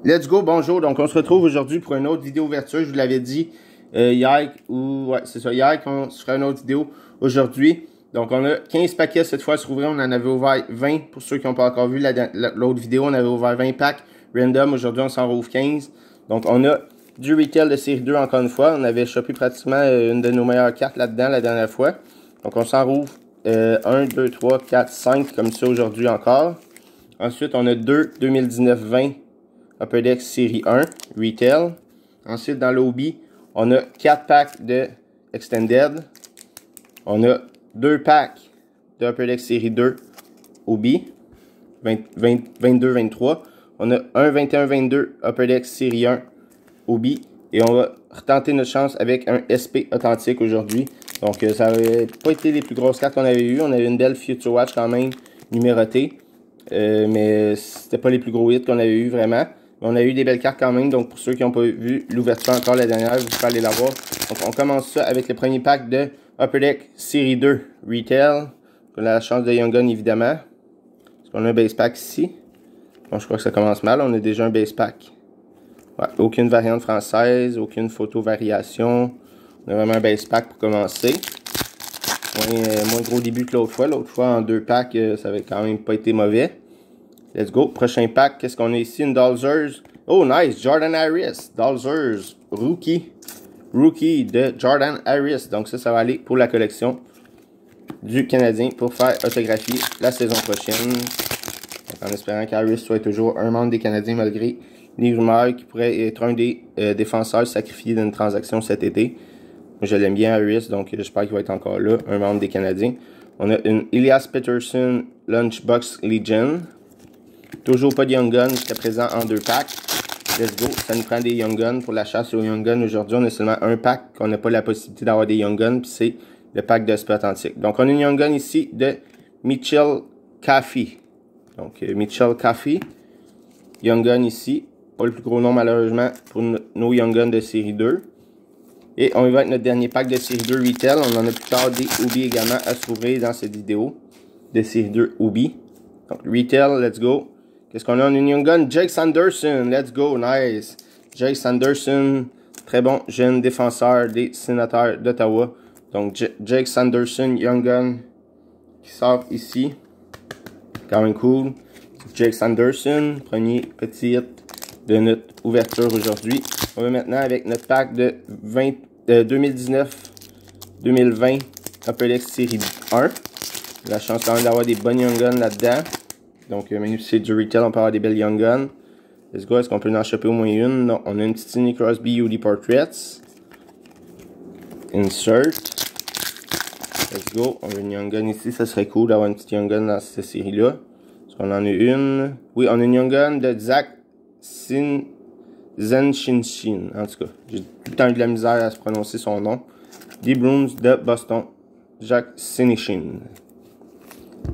Let's go, bonjour. Donc, on se retrouve aujourd'hui pour une autre vidéo ouverture. Je vous l'avais dit hier, qu'on se ferait une autre vidéo aujourd'hui. Donc, on a 15 paquets cette fois à s'ouvrir. On en avait ouvert 20. Pour ceux qui n'ont pas encore vu l'autre vidéo, on avait ouvert 20 packs random. Aujourd'hui, on s'en rouvre 15. Donc, on a du retail de série 2 encore une fois. On avait chopé pratiquement une de nos meilleures cartes là-dedans la dernière fois. Donc, on s'en rouvre 1, 2, 3, 4, 5 comme ça aujourd'hui encore. Ensuite, on a 2019-20 Upper Deck série 1 Retail. Ensuite, dans l'Obi, on a 4 packs de Extended. On a 2 packs de Upper Deck série 2 Obi 22-23. On a un 21-22 Upper Deck série 1 Obi. Et on va retenter notre chance avec un SP authentique aujourd'hui. Donc, ça n'avait pas été les plus grosses cartes qu'on avait eues. On avait une belle Future Watch quand même numérotée. Mais c'était pas les plus gros hits qu'on avait eu vraiment. Mais on a eu des belles cartes quand même. Donc, pour ceux qui n'ont pas vu l'ouverture encore la dernière, vous pouvez aller la voir. Donc, on commence ça avec le premier pack de Upper Deck série 2 Retail. On a la chance de Young Gun évidemment. Parce qu'on a un base pack ici. Bon, je crois que ça commence mal. On a déjà un base pack. Ouais, aucune variante française, aucune photo variation. On a vraiment un base pack pour commencer. Moins gros début que l'autre fois. L'autre fois, en 2 packs, ça avait quand même pas été mauvais. Let's go. Prochain pack, qu'est-ce qu'on a ici? Une Dalzers. Oh, nice. Jordan Harris. Dalzers. Rookie. Rookie de Jordan Harris. Donc ça va aller pour la collection du Canadien pour faire autographier la saison prochaine. Donc, en espérant qu'Harris soit toujours un membre des Canadiens malgré les rumeurs qui pourrait être un des défenseurs sacrifiés d'une transaction cet été. Je l'aime bien, Harris, donc j'espère qu'il va être encore là, un membre des Canadiens. On a une Elias Pettersson Lunchbox Legion. Toujours pas de Young Gun jusqu'à présent en 2 packs. Let's go, ça nous prend des Young Gun pour la chasse aux Young Gun. Aujourd'hui, on a seulement un pack qu'on n'a pas la possibilité d'avoir des Young Gun, puis c'est le pack de SP authentique. Donc, on a une Young Gun ici de Mitchell Coffey. Donc, Mitchell Coffey. Young Gun ici. Pas le plus gros nom malheureusement pour nos Young Gun de série 2. Et on y va avec notre dernier pack de série 2 Retail. On en a plus tard des Obi également à s'ouvrir dans cette vidéo de série 2 Obi. Donc Retail, let's go. Qu'est-ce qu'on a? On a une Young Gun, Jake Sanderson. Let's go, nice. Jake Sanderson, très bon jeune défenseur des Sénateurs d'Ottawa. Donc Jake Sanderson, Young Gun, qui sort ici. Quand même cool. Jake Sanderson, premier petit hit de notre ouverture aujourd'hui. On va maintenant avec notre pack de 2019-2020 Upper Deck série 1. La chance quand même d'avoir des bonnes Young Guns là-dedans. Donc, même si c'est du retail, on peut avoir des belles Young Guns. Let's go, est-ce qu'on peut en choper au moins une? Non, on a une petite Sidney Crosby UD Portraits. Insert. Let's go, on a une Young Gun ici, ça serait cool d'avoir une petite Young Gun dans cette série-là. Est-ce qu'on en a une? Oui, on a une Young Gun de Zach Zenshinshin. En tout cas, j'ai tout le temps eu de la misère à se prononcer son nom. Des Bruins de Boston. Jack Sinishin.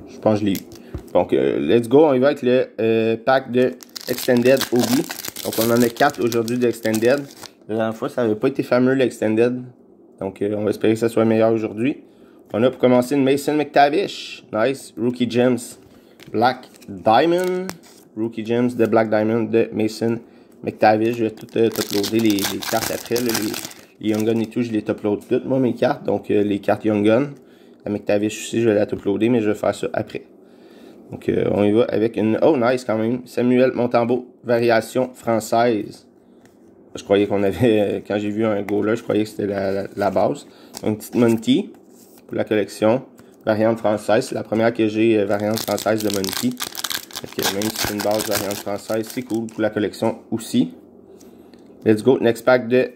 Je pense que je l'ai eu. Donc, let's go. On y va avec le pack de Extended Obi. Donc, on en a 4 aujourd'hui d'Extended. La dernière fois, ça n'avait pas été fameux l'Extended. Donc, on va espérer que ça soit meilleur aujourd'hui. On a pour commencer une Mason McTavish. Nice. Rookie Gems Black Diamond. Rookie Gems de Black Diamond de Mason McTavish. Je vais tout uploader les cartes après. Là, les Young Gun et tout, je les upload toutes, moi, mes cartes. Donc, les cartes Young Gun. La McTavish aussi, je vais la uploader, mais je vais faire ça après. Donc, on y va avec une... Oh, nice quand même. Samuel Montembeault, variation française. Je croyais qu'on avait... Quand j'ai vu un goaler, je croyais que c'était la base. Donc, une petite Monty pour la collection. Variante française. C'est la première que j'ai, variante française de Monty. Donc, même si c'est une base variante française, c'est cool pour la collection aussi. Let's go. Next pack de...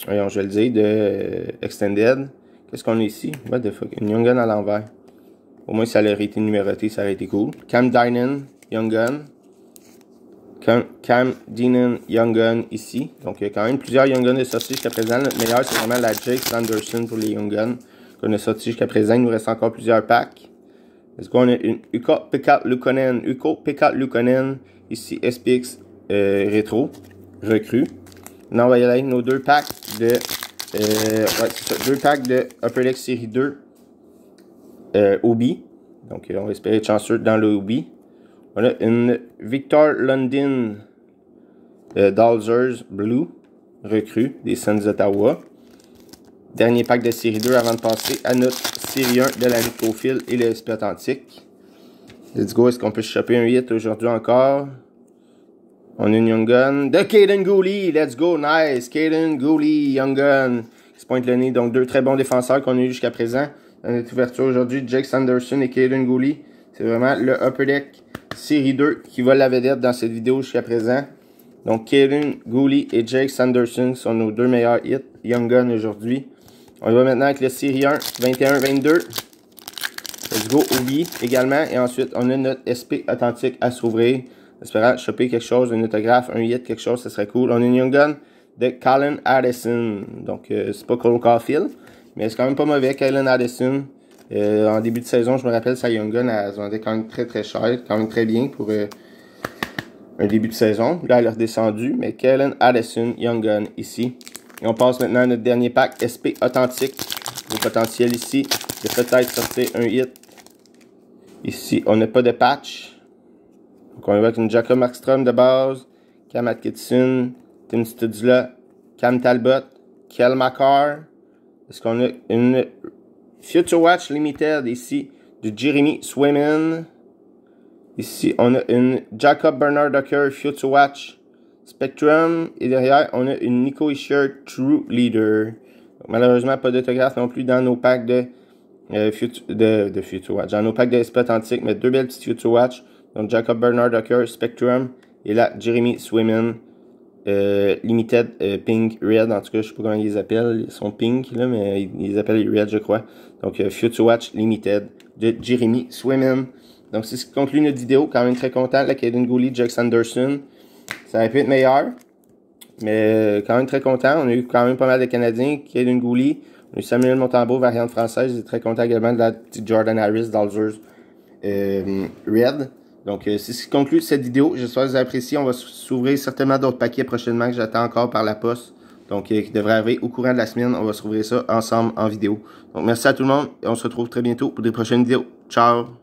voyons, je vais le dire, de Extended. Qu'est-ce qu'on a ici? What the fuck? Une Young Gun à l'envers. Au moins, ça aurait été numéroté, ça aurait été cool. Cam Deinen, Young Gun. Cam Deinen, Young Gun ici. Donc, il y a quand même plusieurs Young Guns de sortis jusqu'à présent. Notre meilleur, c'est vraiment la Jake Sanderson pour les Young Guns qu'on a sorti jusqu'à présent. Il nous reste encore plusieurs packs. Est-ce qu'on a une Ukko Pekka Luukkonen ici, SPX rétro, recrue. Maintenant, on va y aller avec nos 2 packs de... ouais, c'est ça, 2 packs de Upper Deck série 2 Obi. Donc, on va espérer être chanceux dans le Obi. On a une Victor Lundin Dalzers Blue, recrue des Suns d'Ottawa. Dernier pack de série 2 avant de passer à notre série 1 de la Microfil et le SP Authentique. Let's go, est-ce qu'on peut choper un hit aujourd'hui encore? On a une Young Gun de Kaiden Guhle. Let's go, nice. Kaiden Guhle, Young Gun. Qui se pointe le nez. Donc, deux très bons défenseurs qu'on a eu jusqu'à présent. Dans notre ouverture aujourd'hui, Jake Sanderson et Kaiden Guhle. C'est vraiment le Upper Deck série 2 qui va la vedette dans cette vidéo jusqu'à présent. Donc, Kaiden Guhle et Jake Sanderson sont nos deux meilleurs hits Young Gun aujourd'hui. On va maintenant avec le série 1, 21-22. Let's go, Obi également. Et ensuite, on a notre SP Authentique à s'ouvrir. Espérant choper quelque chose, un autographe, un hit, quelque chose, ça serait cool. On a une Young Gun de Calen Addison. Donc, c'est pas Cole Caulfield, mais c'est quand même pas mauvais, Calen Addison. En début de saison, je me rappelle, sa Young Gun, elle se vendait quand même très cher, quand même très bien pour un début de saison. Là, elle est redescendue, mais Calen Addison, Young Gun ici. Et on passe maintenant à notre dernier pack, SP Authentique. Le potentiel ici de peut-être sortir un hit. Ici, on n'a pas de patch. Donc, on va avec une Jacob Markstrom de base, Cam Atkinson, Tim Studzla, Cam Talbot, Kel McCarr. Est-ce qu'on a une Future Watch Limited ici de Jeremy Swayman. Ici, on a une Jacob Bernard Docker Future Watch Spectrum. Et derrière, on a une Nico Hischier True Leader. Donc, malheureusement, pas d'autographe non plus dans nos packs de Future Watch. Dans nos packs de SP Authentique, mais deux belles petites Future Watch. Donc, Jacob Bernard Docker Spectrum. Et là, Jeremy Swayman Limited Pink Red. En tout cas, je sais pas comment ils les appellent. Ils sont pink, là, mais ils les appellent les Red, je crois. Donc, Future Watch Limited de Jeremy Swayman. Donc, c'est ce qui conclut notre vidéo. Quand même très content. Là, Kaiden Guhle, Jake Sanderson. Ça aurait pu être meilleur. Mais quand même très content. On a eu quand même pas mal de Canadiens. Kaiden Guhle. On a eu Samuel Montembeault, variante française. J'étais très content également de la petite Jordan Harris, Dalzers Red. Donc, c'est ce qui conclut cette vidéo. J'espère que vous avez apprécié. On va s'ouvrir certainement d'autres paquets prochainement que j'attends encore par la poste. Donc, qui devrait arriver au courant de la semaine. On va s'ouvrir ça ensemble en vidéo. Donc, merci à tout le monde et on se retrouve très bientôt pour des prochaines vidéos. Ciao!